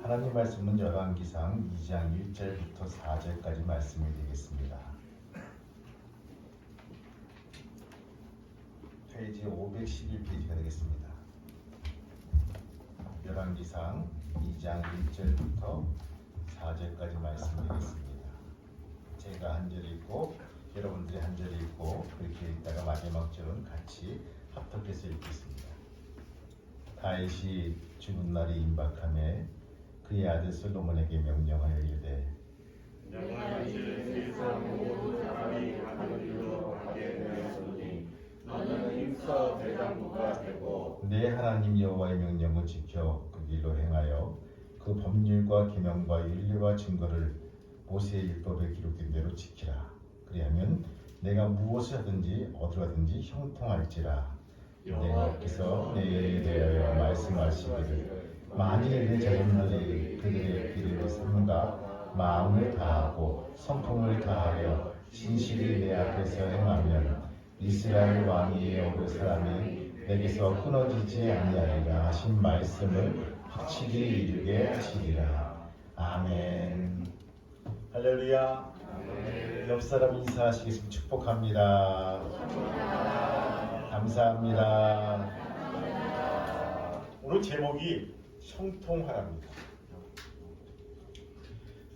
하나님 말씀은 열왕기상 2장 1절부터 4절까지 말씀이 되겠습니다. 페이지 511페이지가 되겠습니다. 열왕기상 2장 1절부터 4절까지 말씀이 되겠습니다. 제가 한 절 읽고 여러분들이 한 절 읽고 그렇게 읽다가 마지막 절은 같이 합독해서 읽겠습니다. 다윗이 죽은 날이 임박하매 그의 아들 솔로몬에게 명령하여 이르되 내가 이제 세상 모든 사람이 가는 길로 가게 되었으니 너는 힘써 대장부가 되고 내 하나님 여호와의 명령을 지켜 그 길로 행하여 그 법률과 계명과 율례와 증거를 모세의 율법에 기록된 대로 지키라. 그리하면 내가 무엇을 하든지 어디로 가든지 형통할지라. 여호와께서 내게 대하여 말씀하시기를 만일 내 자손들이 그들의 길을 삼가 마음을 다하고 성품을 다하여 진실이 내 앞에서 행하면 이스라엘 왕위에 오를 사람이 내게서 끊어지지 아니하리라 하신 말씀을 확실히 이루게 하시리라. 아멘. 할렐루야. 아멘. 옆 사람 인사하시겠습니다. 축복합니다. 감사합니다. 오늘 제목이 형통하랍니다.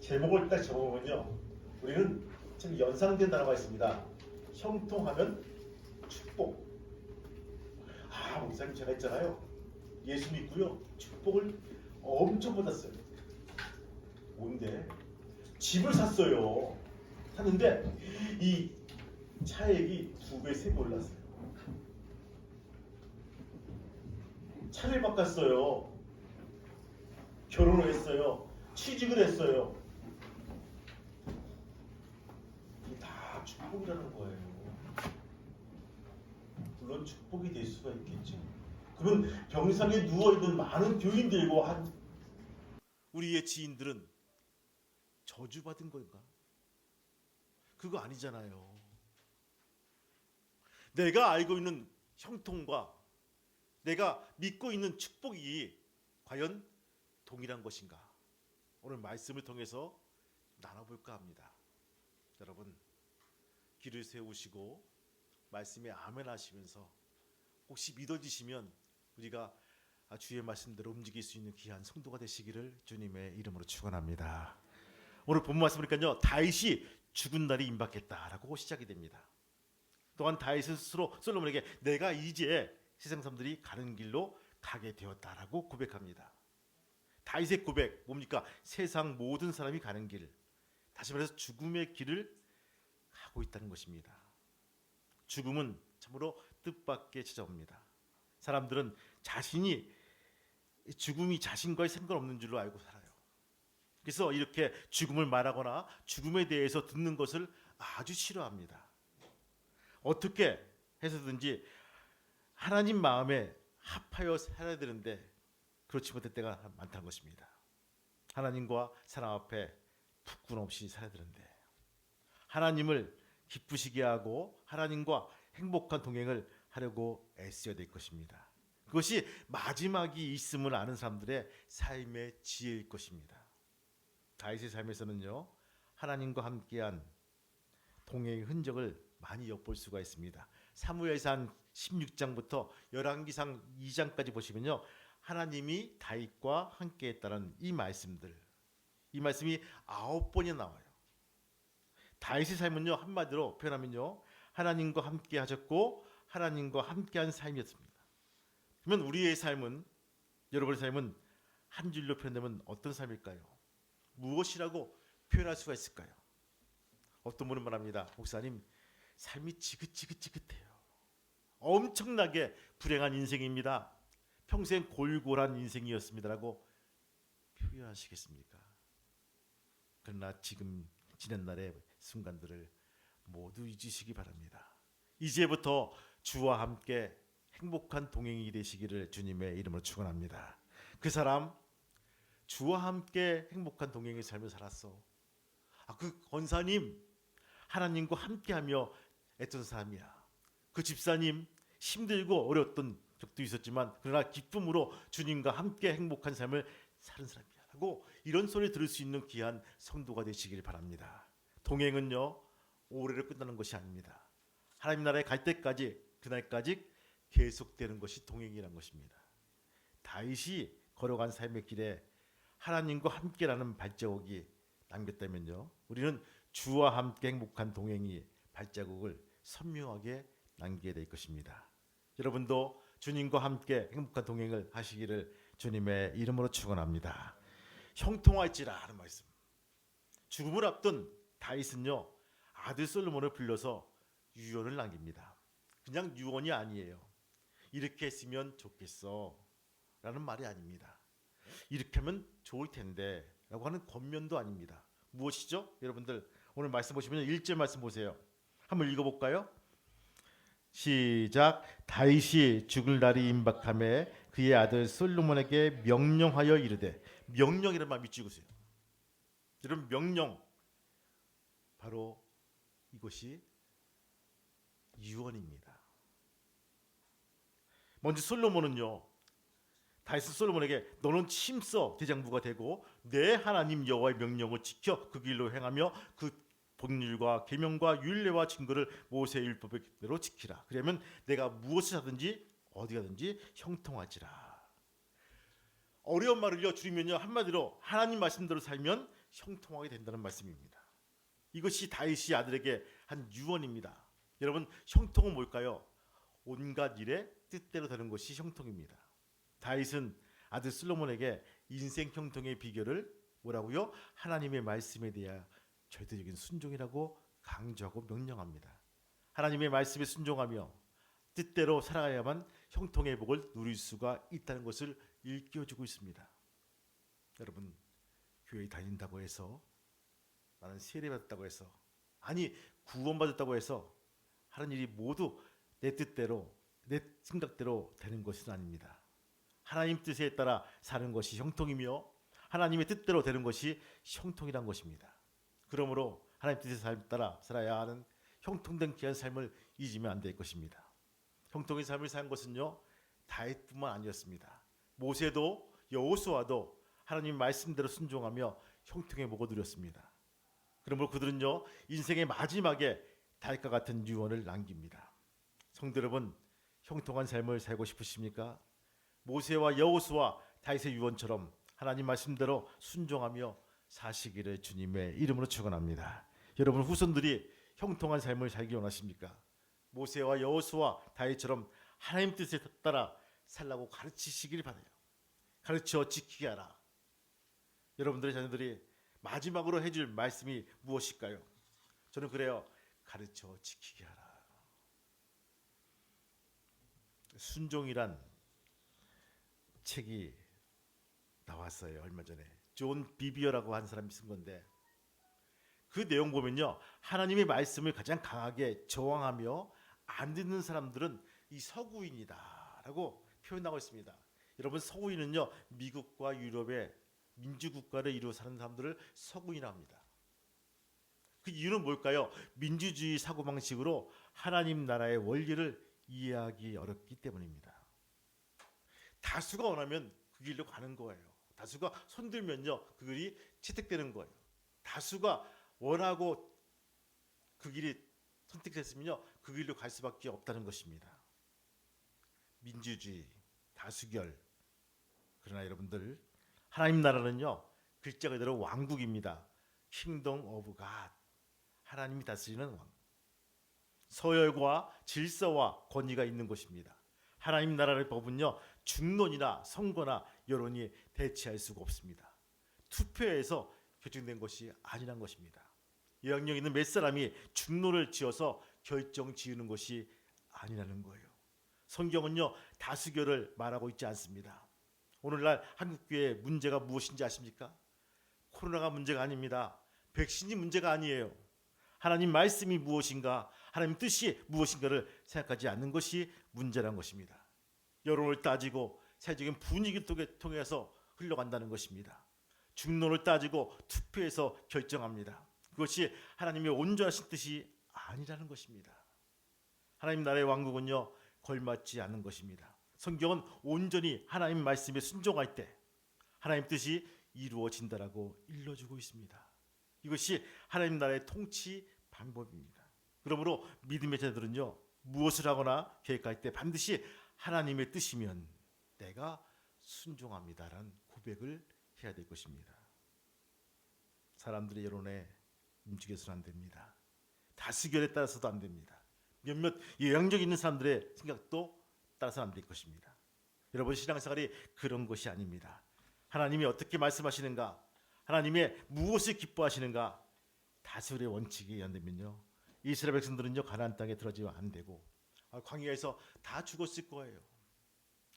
제목을 딱 적어보면요, 우리는 지금 연상된 단어가 있습니다. 형통하면 축복. 목사님 제가 했잖아요. 예수 믿고요, 축복을 엄청 받았어요. 뭔데? 집을 샀어요. 샀는데 이 차액이 2배, 3배 올랐어요. 차를 바꿨어요. 결혼을 했어요. 취직을 했어요. 이게 다 축복이라는 거예요. 물론 축복이 될 수가 있겠죠. 그러면 병상에 누워있는 많은 교인들과 우리의 지인들은 저주받은 건가? 그거 아니잖아요. 내가 알고 있는 형통과 내가 믿고 있는 축복이 과연 동일한 것인가? 오늘 말씀을 통해서 나눠볼까 합니다. 여러분, 길을 세우시고 말씀에 아멘 하시면서 혹시 믿어지시면 우리가 주의 말씀대로 움직일 수 있는 귀한 성도가 되시기를 주님의 이름으로 축원합니다. 오늘 본 말씀 보니까요, 다윗이 죽은 날이 임박했다라고 시작이 됩니다. 또한 다윗은 스스로 솔로몬에게 내가 이제 세상 사람들이 가는 길로 가게 되었다라고 고백합니다. 다윗의 고백 뭡니까? 세상 모든 사람이 가는 길, 다시 말해서 죽음의 길을 가고 있다는 것입니다. 죽음은 참으로 뜻밖의 찾아옵니다. 사람들은 자신이 죽음이 자신과의 상관없는 줄로 알고 살아요. 그래서 이렇게 죽음을 말하거나 죽음에 대해서 듣는 것을 아주 싫어합니다. 어떻게 해서든지 하나님 마음에 합하여 살아야 되는데 그렇지 못할 때가 많다는 것입니다. 하나님과 사람 앞에 부끄럼 없이 살아야 되는데 하나님을 기쁘시게 하고 하나님과 행복한 동행을 하려고 애써야 될 것입니다. 그것이 마지막이 있음을 아는 사람들의 삶의 지혜일 것입니다. 다윗의 삶에서는요, 하나님과 함께한 동행의 흔적을 많이 엿볼 수가 있습니다. 사무엘상 16장부터 열왕기상 2장까지 보시면요, 하나님이 다윗과 함께했다는 이 말씀이 9번이나 나와요. 다윗의 삶은요, 한마디로 표현하면요, 하나님과 함께 하셨고 하나님과 함께한 삶이었습니다. 그러면 우리의 삶은, 여러분의 삶은 한 줄로 표현되면 어떤 삶일까요? 무엇이라고 표현할 수가 있을까요? 어떤 분은 말합니다. 목사님, 삶이 지긋지긋해요. 엄청나게 불행한 인생입니다. 평생 골골한 인생이었습니다라고 표현하시겠습니까? 그러나 지금 지난 날의 순간들을 모두 잊으시기 바랍니다. 이제부터 주와 함께 행복한 동행이 되시기를 주님의 이름으로 축원합니다. 그 사람 주와 함께 행복한 동행의 삶을 살았어. 그 권사님 하나님과 함께하며 애던 사람이야. 그 집사님 힘들고 어려웠던 적도 있었지만 그러나 기쁨으로 주님과 함께 행복한 삶을 사는 사람이야. 하고 이런 소리 들을 수 있는 귀한 성도가 되시길 바랍니다. 동행은요 올해로 끝나는 것이 아닙니다. 하나님 나라에 갈 때까지 그날까지 계속되는 것이 동행이라는 것입니다. 다윗이 걸어간 삶의 길에 하나님과 함께라는 발자국이 남겼다면요 우리는 주와 함께 행복한 동행이 발자국을 선명하게 남기게 될 것입니다. 여러분도 주님과 함께 행복한 동행을 하시기를 주님의 이름으로 축원합니다. 형통할지라 하는 말씀. 죽음을 앞둔 다윗은요 아들 솔로몬을 불러서 유언을 남깁니다. 그냥 유언이 아니에요. 이렇게 했으면 좋겠어 라는 말이 아닙니다. 이렇게 하면 좋을 텐데 라고 하는 권면도 아닙니다. 무엇이죠? 여러분들 오늘 말씀 보시면 1절 말씀 보세요. 한번 읽어볼까요? 시작. 다윗이 죽을 날이 임박함에 그의 아들 솔로몬에게 명령하여 이르되. 명령이라는 말 믿고 있어요. 여러분 명령 바로 이것이 유언입니다. 먼저 솔로몬은요 다윗은 솔로몬에게 너는 침서 대장부가 되고 내 하나님 여호와의 명령을 지켜 그 길로 행하며 그 법률과 계명과 율례와 증거를 모세의 율법대로 지키라. 그러면 내가 무엇을 하든지 어디 가든지 형통하지라. 어려운 말을요 줄이면요 한마디로 하나님 말씀대로 살면 형통하게 된다는 말씀입니다. 이것이 다윗이 아들에게 한 유언입니다. 여러분 형통은 뭘까요? 온갖 일에 뜻대로 되는 것이 형통입니다. 다윗은 아들 솔로몬에게 인생 형통의 비결을 뭐라고요? 하나님의 말씀에 대한 절대적인 순종이라고 강조하고 명령합니다. 하나님의 말씀에 순종하며 뜻대로 살아가야만 형통의 복을 누릴 수가 있다는 것을 일깨워주고 있습니다. 여러분 교회 다닌다고 해서 나는 세례받았다고 해서 아니 구원받았다고 해서 하는 일이 모두 내 뜻대로 내 생각대로 되는 것은 아닙니다. 하나님 뜻에 따라 사는 것이 형통이며 하나님의 뜻대로 되는 것이 형통이란 것입니다. 그러므로 하나님 뜻에 따라 살아야 하는 형통된 귀한 삶을 잊으면 안 될 것입니다. 형통의 삶을 산 것은요 다윗뿐만 아니었습니다. 모세도 여호수아도 하나님 말씀대로 순종하며 형통의 복을 누렸습니다. 그러므로 그들은요 인생의 마지막에 다윗과 같은 유언을 남깁니다. 성도 여러분 형통한 삶을 살고 싶으십니까? 모세와 여호수아 다윗의 유언처럼 하나님 말씀대로 순종하며 사시기를 주님의 이름으로 축원합니다. 여러분 후손들이 형통한 삶을 살기 원하십니까? 모세와 여호수아 다윗처럼 하나님 뜻에 따라 살라고 가르치시길 바라요. 가르쳐 지키게 하라. 여러분들의 자녀들이 마지막으로 해줄 말씀이 무엇일까요? 저는 그래요. 가르쳐 지키게 하라. 순종이란 책이 나왔어요. 얼마 전에 존 비비어라고 한 사람이 쓴 건데 그 내용 보면요 하나님의 말씀을 가장 강하게 저항하며 안 듣는 사람들은 이 서구인이다라고 표현하고 있습니다. 여러분 서구인은요 미국과 유럽의 민주국가를 이루어 사는 사람들을 서구인이라고 합니다. 그 이유는 뭘까요? 민주주의 사고방식으로 하나님 나라의 원리를 이해하기 어렵기 때문입니다. 다수가 원하면 그 길로 가는 거예요. 다수가 손들면요 그 길이 채택되는 거예요. 다수가 원하고 그 길이 선택됐으면요 그 길로 갈 수밖에 없다는 것입니다. 민주주의, 다수결. 그러나 여러분들 하나님 나라는요 글자 그대로 왕국입니다. 킹덤 오브 갓. 하나님이 다스리는 왕. 서열과 질서와 권위가 있는 것입니다. 하나님 나라의 법은요 중론이나 선거나 여론이 대체할 수가 없습니다. 투표에서 결정된 것이 아니란 것입니다. 영향력 있는 몇 사람이 중론을 지어서 결정 지으는 것이 아니라는 거예요. 성경은요 다수결을 말하고 있지 않습니다. 오늘날 한국교회의 문제가 무엇인지 아십니까? 코로나가 문제가 아닙니다. 백신이 문제가 아니에요. 하나님 말씀이 무엇인가, 하나님 뜻이 무엇인가를 생각하지 않는 것이 문제란 것입니다. 여론을 따지고 사회적인 분위기를 통해서 흘러간다는 것입니다. 중론을 따지고 투표해서 결정합니다. 그것이 하나님의 온전하신 뜻이 아니라는 것입니다. 하나님 나라의 왕국은요 걸맞지 않는 것입니다. 성경은 온전히 하나님 말씀에 순종할 때 하나님 뜻이 이루어진다라고 일러주고 있습니다. 이것이 하나님 나라의 통치 방법입니다. 그러므로 믿음의 자들은요, 무엇을 하거나 계획할 때 반드시 하나님의 뜻이면 내가 순종합니다라는 고백을 해야 될 것입니다. 사람들의 여론에 움직여서는 안 됩니다. 다수결에 따라서도 안 됩니다. 몇몇 영향력 있는 사람들의 생각도 따라서는 안 될 것입니다. 여러분, 신앙생활이 그런 것이 아닙니다. 하나님이 어떻게 말씀하시는가, 하나님의 무엇을 기뻐하시는가, 다수의 원칙에 의한다면요, 이스라엘 백성들은요 가나안 땅에 들어가면 안 되고 광야에서 다 죽었을 거예요.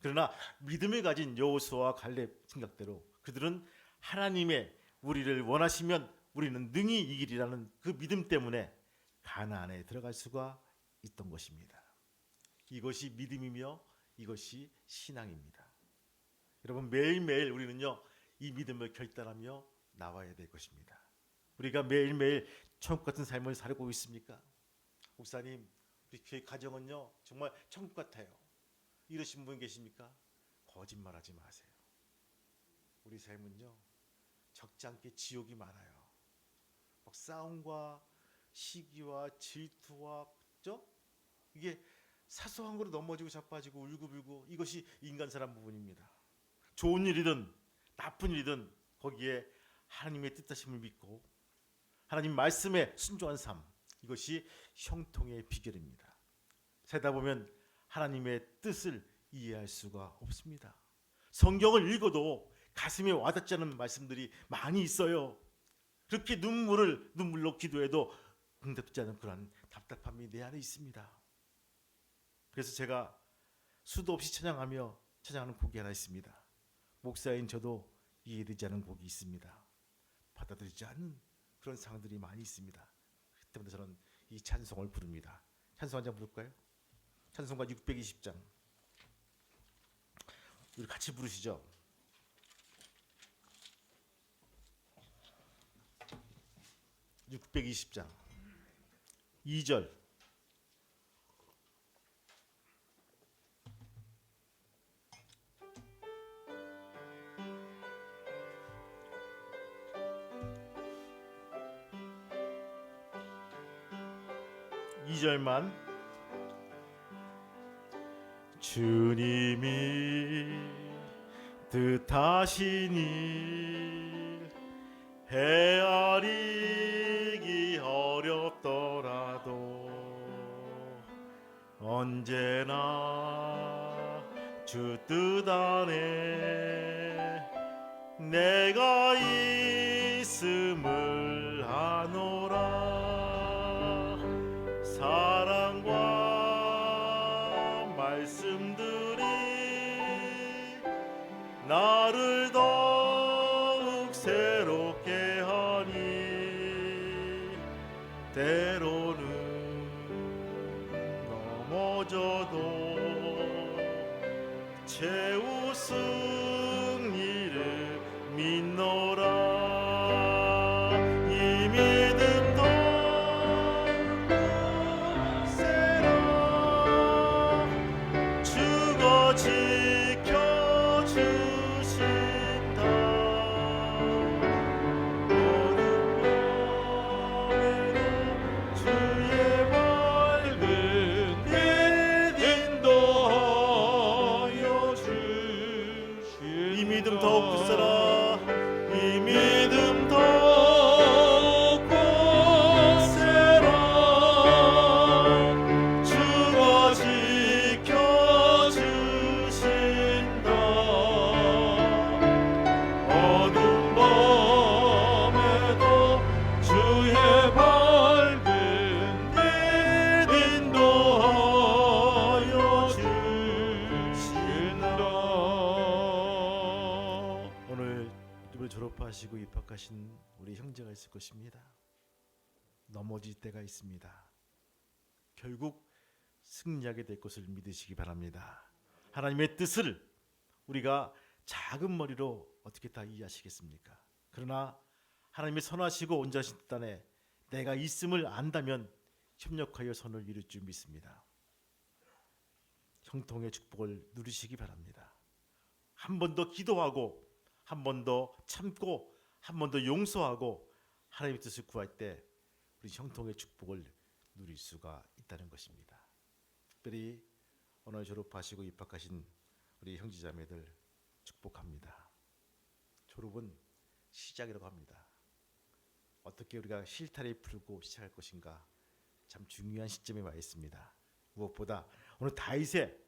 그러나 믿음을 가진 여호수아와 갈렙 생각대로 그들은 하나님의 우리를 원하시면 우리는 능히 이기리라는 그 믿음 때문에 가나안에 들어갈 수가 있던 것입니다. 이것이 믿음이며 이것이 신앙입니다. 여러분, 매일매일 우리는요 이 믿음을 결단하며 나와야 될 것입니다. 우리가 매일매일 천국 같은 삶을 살고 있습니까? 목사님, 우리 교회 가정은요 정말 천국 같아요. 이러신 분 계십니까? 거짓말하지 마세요. 우리 삶은요 적지 않게 지옥이 많아요. 막 싸움과 시기와 질투와, 그죠? 이게 사소한 거로 넘어지고 자빠지고 울고불고, 이것이 인간 사람 부분입니다. 좋은 일이든 나쁜 일이든 거기에 하나님의 뜻하심을 믿고 하나님 말씀에 순종한 삶, 이것이 형통의 비결입니다. 살다 보면 하나님의 뜻을 이해할 수가 없습니다. 성경을 읽어도 가슴에 와닿지 않는 말씀들이 많이 있어요. 그렇게 눈물로 기도해도 응답되지 않는 그런 답답함이 내 안에 있습니다. 그래서 제가 수도 없이 찬양하는 곡이 하나 있습니다. 목사인 저도 이해되지 않는 곡이 있습니다. 받아들이지 않는 그런 상황들이 많이 있습니다. 그때마다 저는 이 찬송을 부릅니다. 찬송 한 장 부를까요? 찬송가 620장. 우리 같이 부르시죠. (620장) 2절. (2절만) 주님이 뜻하신 일 헤아리기 어렵더라도 언제나 주 뜻 안에 내가 있음을 아노라. 사랑과 말씀들이 나를 더욱 새롭게 하니 때로는 넘어져도 최후 승리를 믿노라. 이 믿음도 세라 주가 지켜주신다. 어느 밤에도 주의 밝은 빛 인도하여 주시는 이 믿음 더욱 굳세라. 이 믿음 더욱 굳세라. 주가 지켜주신다. 어둠 밤에도 주의 밝은 빛 인도하여 주신다. 오늘 유튜브 졸업하시고 입학하신 우리 형제가 있을 것입니다. 넘어질 때가 있습니다. 결국 승리하게 될 것을 믿으시기 바랍니다. 하나님의 뜻을 우리가 작은 머리로 어떻게 다 이해하시겠습니까? 그러나 하나님의 선하시고 온전하신 뜻 안에 내가 있음을 안다면 협력하여 선을 이룰 줄 믿습니다. 형통의 축복을 누리시기 바랍니다. 한 번 더 기도하고 한 번 더 참고 한 번 더 용서하고 하나님의 뜻을 구할 때 우리 형통의 축복을 누릴 수가 있다는 것입니다. 특별히 오늘 졸업하시고 입학하신 우리 형제자매들 축복합니다. 졸업은 시작이라고 합니다. 어떻게 우리가 실타래 풀고 시작할 것인가 참 중요한 시점에 와 있습니다. 무엇보다 오늘 다윗의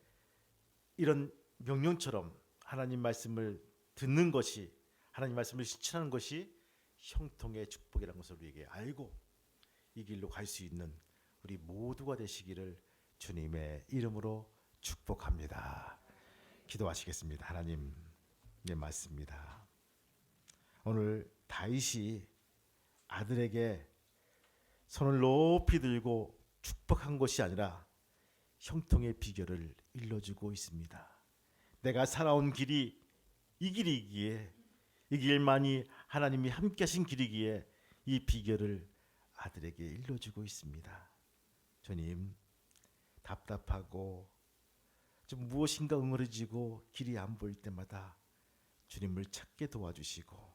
이런 명령처럼 하나님 말씀을 듣는 것이, 하나님 말씀을 실천하는 것이 형통의 축복이라는 것을 우리에게 알고 이 길로 갈 수 있는 우리 모두가 되시기를 주님의 이름으로 축복합니다. 기도하시겠습니다. 하나님, 네 맞습니다. 오늘 다윗이 아들에게 손을 높이 들고 축복한 것이 아니라 형통의 비결을 일러주고 있습니다. 내가 살아온 길이 이 길이기에, 이 길만이 하나님이 함께 하신 길이기에 이 비결을 아들에게 일러주고 있습니다. 주님, 답답하고 좀 무엇인가 응어리지고 길이 안 보일 때마다 주님을 찾게 도와주시고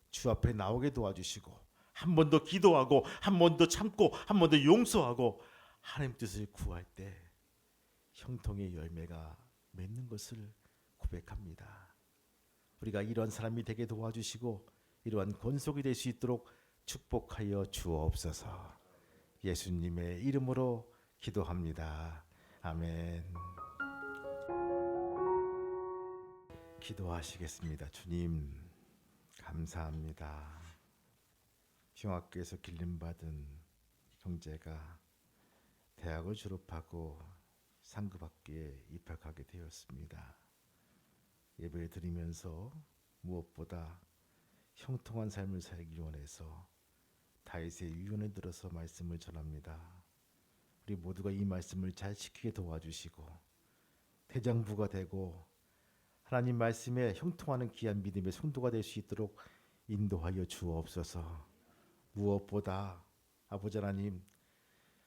주 앞에 나오게 도와주시고 한 번 더 기도하고 한 번 더 참고 한 번 더 용서하고 하나님 뜻을 구할 때 형통의 열매가 맺는 것을 고백합니다. 우리가 이런 사람이 되게 도와주시고 이러한 권속이 될 수 있도록 축복하여 주옵소서. 예수님의 이름으로 기도합니다. 아멘. 기도하시겠습니다. 주님, 감사합니다. 중학교에서 길림받은 형제가 대학을 졸업하고 상급학교에 입학하게 되었습니다. 예배를 드리면서 무엇보다 형통한 삶을 살기 원해서 다윗의 유언을 들어서 말씀을 전합니다. 우리 모두가 이 말씀을 잘 지키게 도와주시고 대장부가 되고 하나님 말씀에 형통하는 귀한 믿음의 성도가 될 수 있도록 인도하여 주옵소서. 무엇보다 아버지 하나님,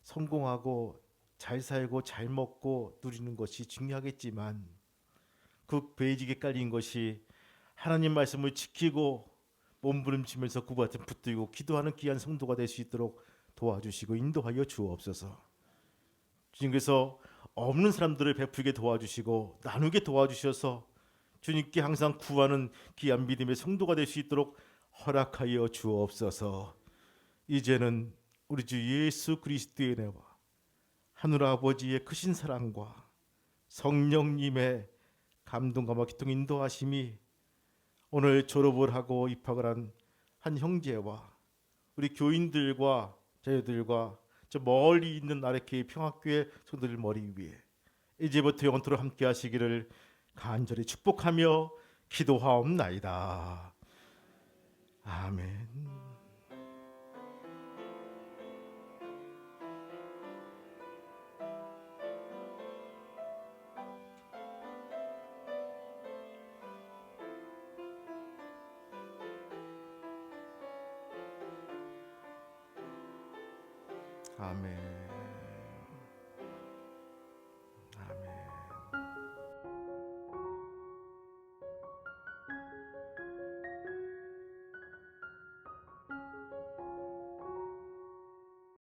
성공하고 잘 살고 잘 먹고 누리는 것이 중요하겠지만 그 베이직에 깔린 것이 하나님 말씀을 지키고 몸부림치면서 그 같은 붙들고 기도하는 귀한 성도가 될 수 있도록 도와주시고 인도하여 주옵소서. 주님께서 없는 사람들을 베풀게 도와주시고 나누게 도와주셔서 주님께 항상 구하는 귀한 믿음의 성도가 될 수 있도록 허락하여 주옵소서. 이제는 우리 주 예수 그리스도의 은혜와 하늘 아버지의 크신 사랑과 성령님의 감동과 기통 인도하심이 오늘 졸업을 하고 입학을 한 형제와 우리 교인들과 자녀들과 저 멀리 있는 아래케이 평학교의 성도들 머리 위에 이제부터 영원토록 함께 하시기를 간절히 축복하며 기도하옵나이다. 아멘. 아멘.